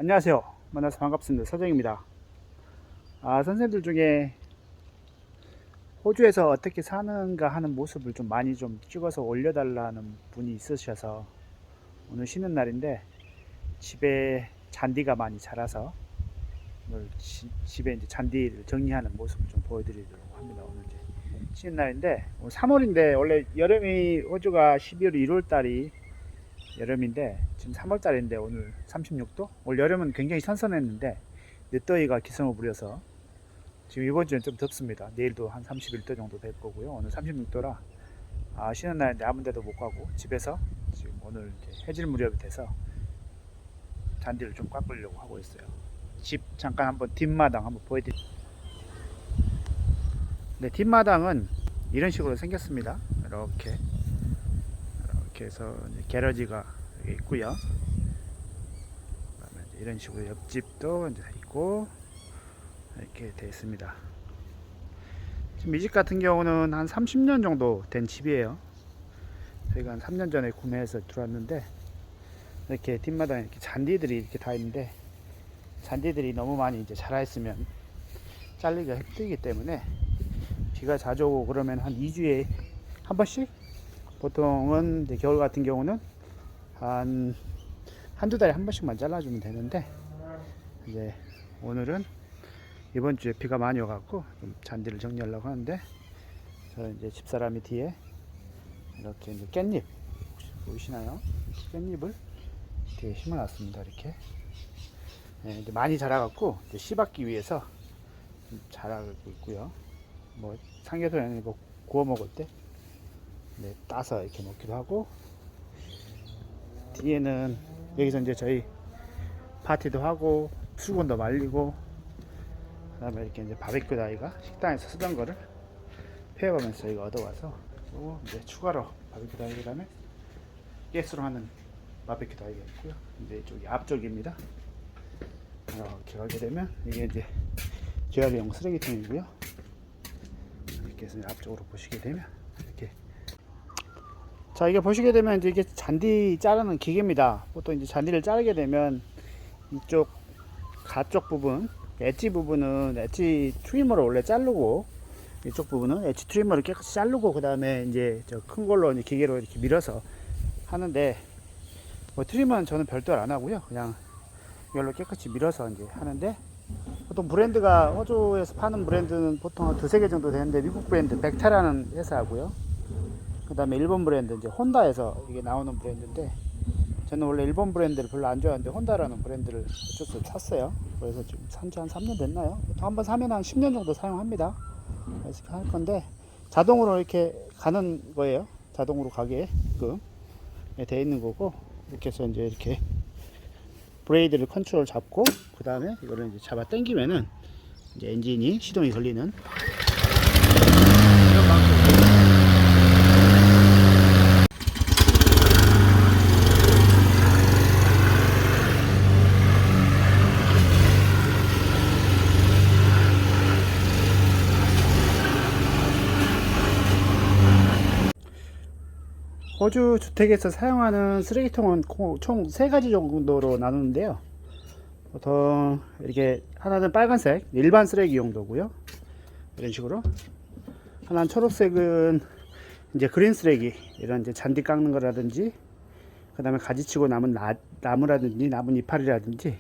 안녕하세요. 만나서 반갑습니다. 서정입니다. 선생님들 중에 호주에서 어떻게 사는가 하는 모습을 좀 많이 좀 찍어서 올려달라는 분이 있으셔서 오늘 쉬는 날인데 집에 잔디가 많이 자라서 오늘 집에 이제 잔디를 정리하는 모습을 좀 보여드리도록 합니다. 오늘 이제 쉬는 날인데 오늘 3월인데 원래 여름이 호주가 12월 1월 달이 여름인데 지금 3월 달인데 오늘 36도? 올 여름은 굉장히 선선했는데 늦더위가 기승을 부려서 지금 이번 주는 좀 덥습니다. 내일도 한 31도 정도 될 거고요. 오늘 36도라 쉬는 날인데 아무 데도 못 가고 집에서 지금 오늘 이제 해질 무렵이 돼서 잔디를 좀 깎으려고 하고 있어요. 집 잠깐 한번 뒷마당 한번 보여드릴게요. 네, 뒷마당은 이런 식으로 생겼습니다. 이렇게 해서 게러지가 여기 있고요. 이런 식으로 옆집도 이제 있고 이렇게 되어 있습니다. 지금 이 집 같은 경우는 한 30년 정도 된 집이에요. 저희가 한 3년 전에 구매해서 들어왔는데 이렇게 뒷마당에 이렇게 잔디들이 이렇게 다 있는데 잔디들이 너무 많이 이제 자라 있으면 잘리기가 힘들기 때문에 비가 자주 오고 그러면 한 2주에 한 번씩, 보통은 이제 겨울 같은 경우는 한두 달에 한 번씩만 잘라주면 되는데 이제 오늘은 이번 주에 비가 많이 와갖고 좀 잔디를 정리하려고 하는데 저 이제 집사람이 뒤에 이렇게 이제 깻잎 혹시 보이시나요? 깻잎을 뒤에 심어놨습니다. 이렇게 이제 많이 자라갖고 이제 씨받기 위해서 자라고 있고요. 뭐 삼겹살 뭐 구워 먹을 때 따서 이렇게 먹기도 하고, 뒤에는 여기서 이제 저희 파티도 하고 수건도 말리고 그 다음에 이렇게 이제 바베큐 다이가 식당에서 쓰던 거를 폐업하면서 저희가 얻어와서 또 이제 추가로 바베큐 다이, 그 다음에 가스로 하는 바베큐 다이가 있고요. 이제 이쪽이 앞쪽입니다. 이렇게 가게 되면 이게 이제 재활용 쓰레기통이고요. 이렇게 해서 앞쪽으로 보시게 되면 이렇게, 자, 이게 보시게 되면 이제 이게 잔디 자르는 기계입니다. 보통 이제 잔디를 자르게 되면 이쪽 가쪽 부분, 엣지 부분은 엣지 트리머로 원래 자르고, 이쪽 부분은 엣지 트리머로 깨끗이 자르고, 그 다음에 이제 저 큰 걸로 이제 기계로 이렇게 밀어서 하는데, 뭐 트리머는 저는 별도로 안 하고요. 그냥 이걸로 깨끗이 밀어서 이제 하는데, 보통 브랜드가 호주에서 파는 브랜드는 보통 두세 개 정도 되는데, 미국 브랜드 벡타라는 회사하고요. 그 다음에 일본 브랜드 이제 혼다에서 이게 나오는 브랜드인데, 저는 원래 일본 브랜드를 별로 안 좋아하는데 혼다라는 브랜드를 어쩔 수 없이 샀어요. 그래서 지금 산지 한 3년 됐나요? 보통 한번 사면 한 10년 정도 사용합니다. 그래서 할 건데 자동으로 이렇게 가는 거예요. 자동으로 가게끔 되어 있는 거고, 이렇게 해서 이제 이렇게 브레이드를 컨트롤 잡고, 그 다음에 이거를 이제 잡아 당기면은 이제 엔진이 시동이 걸리는 이런 방식으로. 호주 주택에서 사용하는 쓰레기통은 총 3가지 정도로 나누는데요. 보통 이렇게 하나는 빨간색 일반 쓰레기 용도고요. 이런 식으로 하나는 초록색은 이제 그린 쓰레기, 이런 이제 잔디 깎는 거라든지, 그 다음에 가지치고 남은 나무라든지 나무 이파리라든지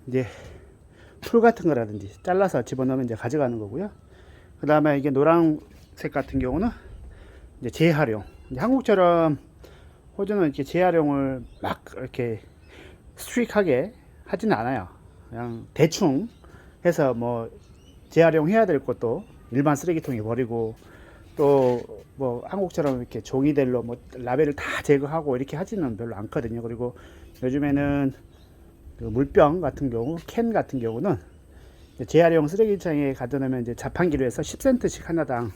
이제 풀 같은 거라든지 잘라서 집어넣으면 이제 가져가는 거고요. 그 다음에 이게 노란색 같은 경우는 이제 재활용. 이제 한국처럼 호주는 이렇게 재활용을 막 이렇게 스트릭하게 하지는 않아요. 그냥 대충 해서 뭐 재활용해야 될 것도 일반 쓰레기통에 버리고, 또 뭐 한국처럼 이렇게 종이들로 뭐 라벨을 다 제거하고 이렇게 하지는 별로 않거든요. 그리고 요즘에는 그 물병 같은 경우, 캔 같은 경우는 재활용 쓰레기장에 가져놓으면 이제 자판기로 해서 10센트씩 하나당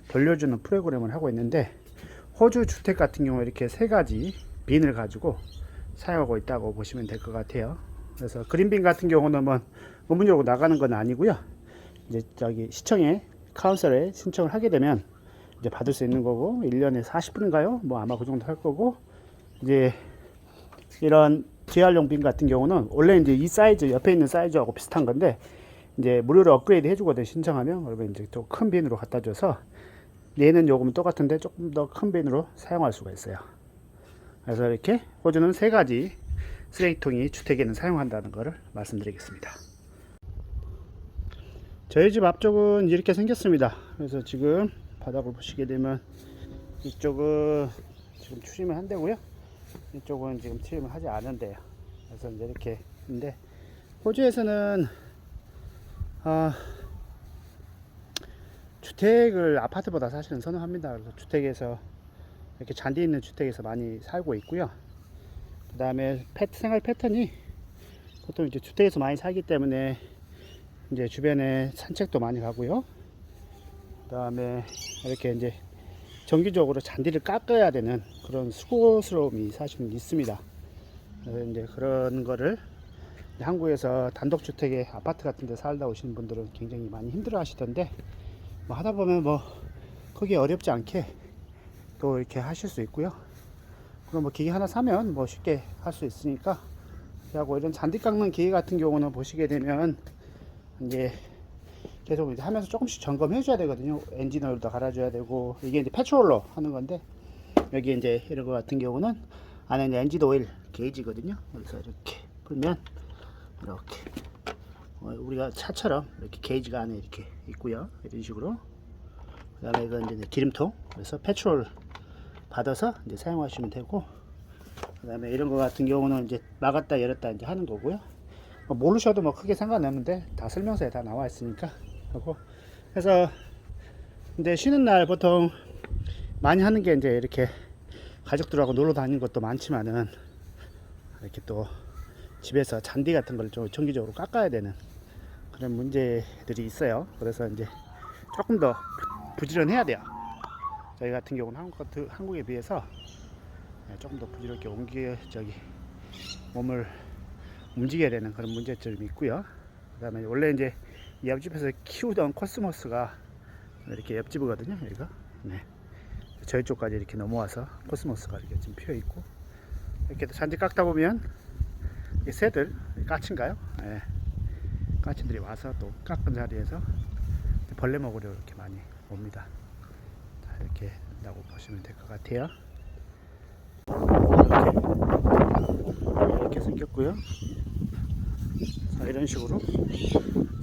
돌려주는 프로그램을 하고 있는데, 호주 주택 같은 경우 이렇게 3가지 빈을 가지고 사용하고 있다고 보시면 될 것 같아요. 그래서 그린빈 같은 경우는 뭐 의무적으로 나가는 건 아니고요. 이제 저기 시청에 카운슬에 신청을 하게 되면 이제 받을 수 있는 거고, 1년에 40분인가요? 뭐 아마 그 정도 할 거고, 이제 이런 재활용 bin 같은 경우는 원래 이제 이 사이즈 옆에 있는 사이즈하고 비슷한 건데 이제 무료로 업그레이드 해주거든. 신청하면. 그러면 이제 또 큰 빈으로 갖다 줘서 얘는 요금은 똑같은데 조금 더 큰 빈으로 사용할 수가 있어요. 그래서 이렇게 호주는 세 가지 쓰레기통이 주택에는 사용한다는 것을 말씀드리겠습니다. 저희 집 앞쪽은 이렇게 생겼습니다. 그래서 지금 바닥을 보시게 되면 이쪽은 지금 추림을 한다고요. 이쪽은 지금 트림을 하지 않은데요. 그래서 이제 이렇게 있는데 호주에서는 주택을 아파트보다 사실은 선호합니다. 그래서 주택에서 이렇게 잔디 있는 주택에서 많이 살고 있고요. 그 다음에 생활 패턴이 보통 이제 주택에서 많이 살기 때문에 이제 주변에 산책도 많이 가고요. 그 다음에 이렇게 이제 정기적으로 잔디를 깎아야 되는 그런 수고스러움이 사실은 있습니다. 그래서 이제 그런 거를 한국에서 단독주택에 아파트 같은 데 살다 오시는 분들은 굉장히 많이 힘들어 하시던데 뭐 하다 보면 뭐 크게 어렵지 않게 또 이렇게 하실 수 있고요. 그럼 뭐 기계 하나 사면 뭐 쉽게 할 수 있으니까 하고 이런 잔디 깎는 기계 같은 경우는 보시게 되면 이제 계속 이제 하면서 조금씩 점검해 줘야 되거든요. 엔진 오일도 갈아줘야 되고 이게 이제 페트롤로 하는 건데 여기 이제 이런 거 같은 경우는 안에 이제 엔진 오일 게이지거든요. 그래서 이렇게 풀면 이렇게 우리가 차처럼 이렇게 게이지가 안에 이렇게 있고요. 이런 식으로. 그 다음에 이건 이제 기름통. 그래서 페트롤 받아서 이제 사용하시면 되고, 그 다음에 이런 거 같은 경우는 이제 막았다 열었다 이제 하는 거고요. 모르셔도 뭐 크게 상관없는데 다 설명서에 다 나와 있으니까 하고. 그래서 이제 쉬는 날 보통 많이 하는 게 이제 이렇게 가족들하고 놀러 다니는 것도 많지만은 이렇게 또 집에서 잔디 같은 걸 좀 정기적으로 깎아야 되는 그런 문제들이 있어요. 그래서 이제 조금 더 부지런해야 돼요. 저희 같은 경우는 한국에 비해서 조금 더 부지런하게 몸을 움직여야 되는 그런 문제점이 있고요. 그 다음에 원래 이제 이 옆집에서 키우던 코스모스가 이렇게 옆집이거든요. 여기가. 네. 저희 쪽까지 이렇게 넘어와서 코스모스가 이렇게 좀 피어 있고, 이렇게 잔디 깎다 보면 새들, 까치인가요? 네. 까치들이 와서 또 깎은 자리에서 벌레 먹으려 이렇게 많이 옵니다. 자, 이렇게 된다고 보시면 될 것 같아요. 이렇게 생겼고요. 자, 이런 식으로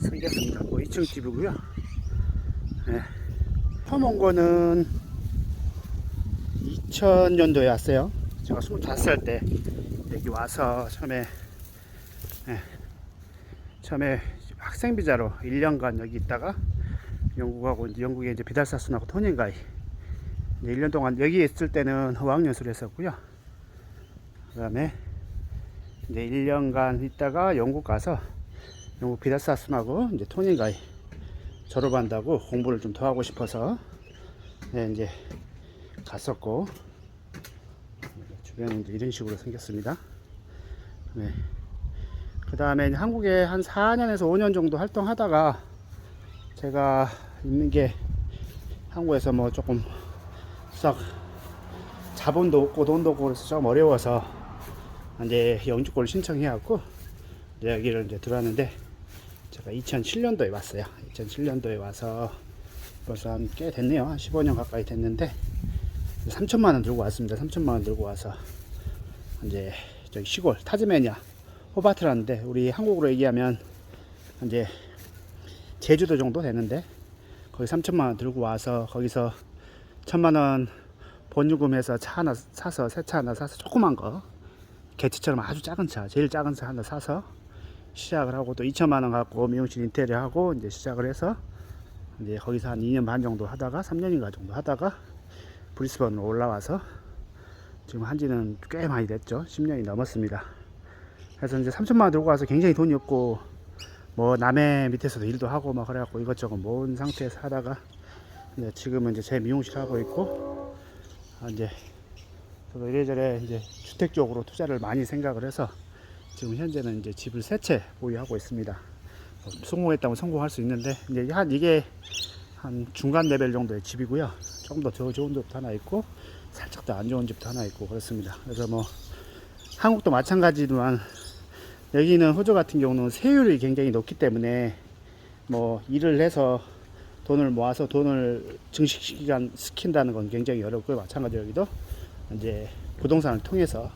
생겼습니다. 뭐 2층 집이고요. 네. 처음 온 거는 2000년도에 왔어요. 제가 25살 때 여기 와서 처음에 학생 비자로 1년간 여기 있다가 영국에 이제 비달사순하고 토닝가이 1년 동안 여기 있을 때는 어학연수를 했었고요. 그 다음에 이제 1년간 있다가 영국 가서 영국 비달사순하고 이제 토닝가이 졸업한다고 공부를 좀 더 하고 싶어서 이제 갔었고, 주변은 이제 이런 식으로 생겼습니다. 네. 그 다음에 한국에 한 4년에서 5년 정도 활동하다가 제가 있는 게 한국에서 뭐 조금 싹 자본도 없고 돈도 없고 그래서 좀 어려워서 이제 영주권을 신청해갖고 이제 여기를 이제 들어왔는데, 제가 2007년도에 왔어요. 2007년도에 와서 벌써 한 꽤 됐네요. 한 15년 가까이 됐는데 3천만원 들고 왔습니다. 3천만원 들고 와서 이제 저기 시골 타즈메니아 호바트라는데 우리 한국으로 얘기하면 이제 제주도 정도 되는데 거기 3천만원 들고 와서 거기서 1,000만원 본유금해서 차 하나 사서, 새 차 하나 사서 조그만 거 개치처럼 아주 작은 차, 제일 작은 차 하나 사서 시작을 하고, 또 2천만원 갖고 미용실 인테리어 하고 이제 시작을 해서 이제 거기서 한 2년 반 정도 하다가 3년인가 정도 하다가 브리스번으로 올라와서 지금 한지는 꽤 많이 됐죠. 10년이 넘었습니다. 그래서 이제 3천만원 들고 와서 굉장히 돈이 없고 뭐 남의 밑에서도 일도 하고 막 그래갖고 이것저것 모은 상태에서 하다가 이제 지금은 이제 제 미용실 하고 있고, 이제 저도 이래저래 이제 주택 쪽으로 투자를 많이 생각을 해서 지금 현재는 이제 집을 3채 보유하고 있습니다. 성공했다면 성공할 수 있는데 이제 이게 한 중간 레벨 정도의 집이고요. 조금 더 좋은 집도 하나 있고 살짝 더 안 좋은 집도 하나 있고 그렇습니다. 그래서 뭐 한국도 마찬가지지만 여기는 호주 같은 경우는 세율이 굉장히 높기 때문에 뭐 일을 해서 돈을 모아서 돈을 증식시킨다는 건 굉장히 어렵고요. 마찬가지로 여기도 이제 부동산을 통해서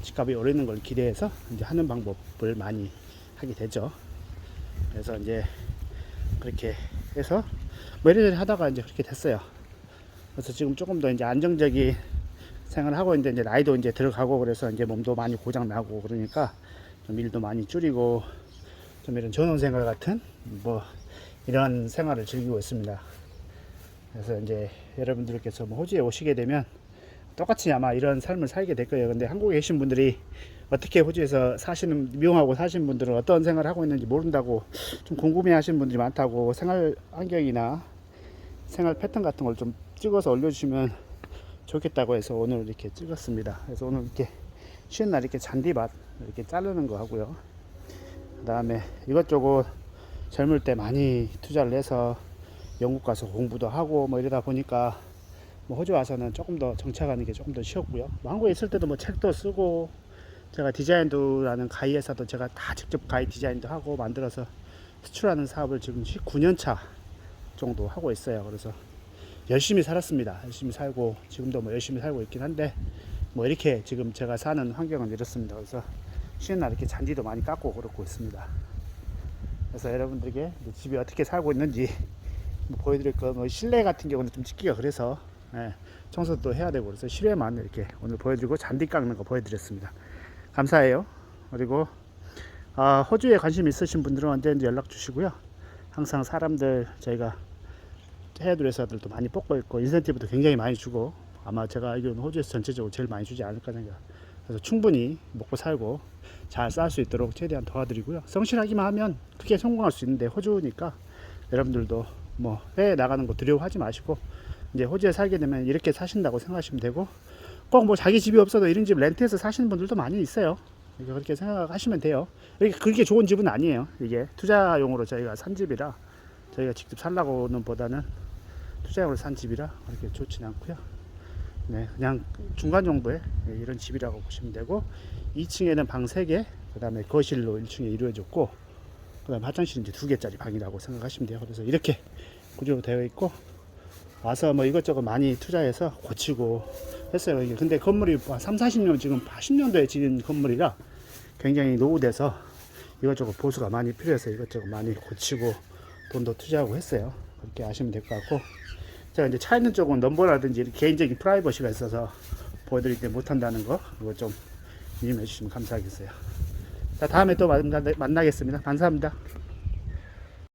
집값이 오르는 걸 기대해서 이제 하는 방법을 많이 하게 되죠. 그래서 이제 그렇게 해서 뭐 이래저래 하다가 이제 그렇게 됐어요. 그래서 지금 조금 더 이제 안정적인 생활을 하고 있는데 이제 나이도 이제 들어가고 그래서 이제 몸도 많이 고장 나고 그러니까 좀 일도 많이 줄이고 좀 이런 전원생활 같은 뭐 이런 생활을 즐기고 있습니다. 그래서 이제 여러분들께서 뭐 호주에 오시게 되면 똑같이 아마 이런 삶을 살게 될 거예요. 근데 한국에 계신 분들이 어떻게 호주에서 사시는, 미용하고 사시는 분들은 어떤 생활을 하고 있는지 모른다고 좀 궁금해 하시는 분들이 많다고, 생활 환경이나 생활 패턴 같은 걸 좀 찍어서 올려주시면 좋겠다고 해서 오늘 이렇게 찍었습니다. 그래서 오늘 이렇게 쉬는 날 이렇게 잔디밭 이렇게 자르는 거 하고요. 그 다음에 이것저것 젊을 때 많이 투자를 해서 영국 가서 공부도 하고 뭐 이러다 보니까 뭐 호주 와서는 조금 더 정착하는 게 조금 더 쉬웠고요. 뭐 한국에 있을 때도 뭐 책도 쓰고 제가 디자인도라는 가이 회사도 제가 다 직접 가이 디자인도 하고 만들어서 수출하는 사업을 지금 19년 차 정도 하고 있어요. 그래서 열심히 살았습니다. 열심히 살고 지금도 뭐 열심히 살고 있긴 한데 뭐 이렇게 지금 제가 사는 환경은 이렇습니다. 그래서 쉬는 날 이렇게 잔디도 많이 깎고 그러고 있습니다. 그래서 여러분들에게 집이 어떻게 살고 있는지 뭐 보여드릴 거, 뭐 실내 같은 경우는 좀 찍기가 그래서 청소도 해야 되고 그래서 실외만 이렇게 오늘 보여드리고 잔디 깎는 거 보여드렸습니다. 감사해요. 그리고 호주에 관심 있으신 분들은 언제든지 연락 주시고요. 항상 사람들 저희가 헤어드레 회사들도 많이 뽑고 있고 인센티브도 굉장히 많이 주고 아마 제가 알기로는 호주에서 전체적으로 제일 많이 주지 않을까 생각. 그래서 충분히 먹고 살고 잘 살 수 있도록 최대한 도와드리고요. 성실하기만 하면 크게 성공할 수 있는데 호주니까 여러분들도 뭐 해외 나가는 거 두려워하지 마시고 이제 호주에 살게 되면 이렇게 사신다고 생각하시면 되고 꼭 뭐 자기 집이 없어도 이런 집 렌트해서 사시는 분들도 많이 있어요. 그렇게 생각하시면 돼요. 그렇게 좋은 집은 아니에요. 이게 투자용으로 저희가 산 집이라 저희가 직접 살라고는 보다는 투자용으로 산 집이라 그렇게 좋지는 않고요. 네, 그냥 중간 정도의 이런 집이라고 보시면 되고 2층에는 방 3개, 그 다음에 거실로 1층에 이루어졌고 그 다음에 화장실은 이제 2개짜리 방이라고 생각하시면 돼요. 그래서 이렇게 구조로 되어 있고 와서 뭐 이것저것 많이 투자해서 고치고 했어요. 이게 근데 건물이 3, 40년 지금 80년도에 지은 건물이라 굉장히 노후돼서 이것저것 보수가 많이 필요해서 이것저것 많이 고치고 돈도 투자하고 했어요. 그렇게 아시면 될 것 같고 제가 이제 차 있는 쪽은 넘버라든지 개인적인 프라이버시가 있어서 보여드리지 못한다는 거 그거 좀 이해해 주시면 감사하겠어요. 자, 다음에 또 만나겠습니다. 감사합니다.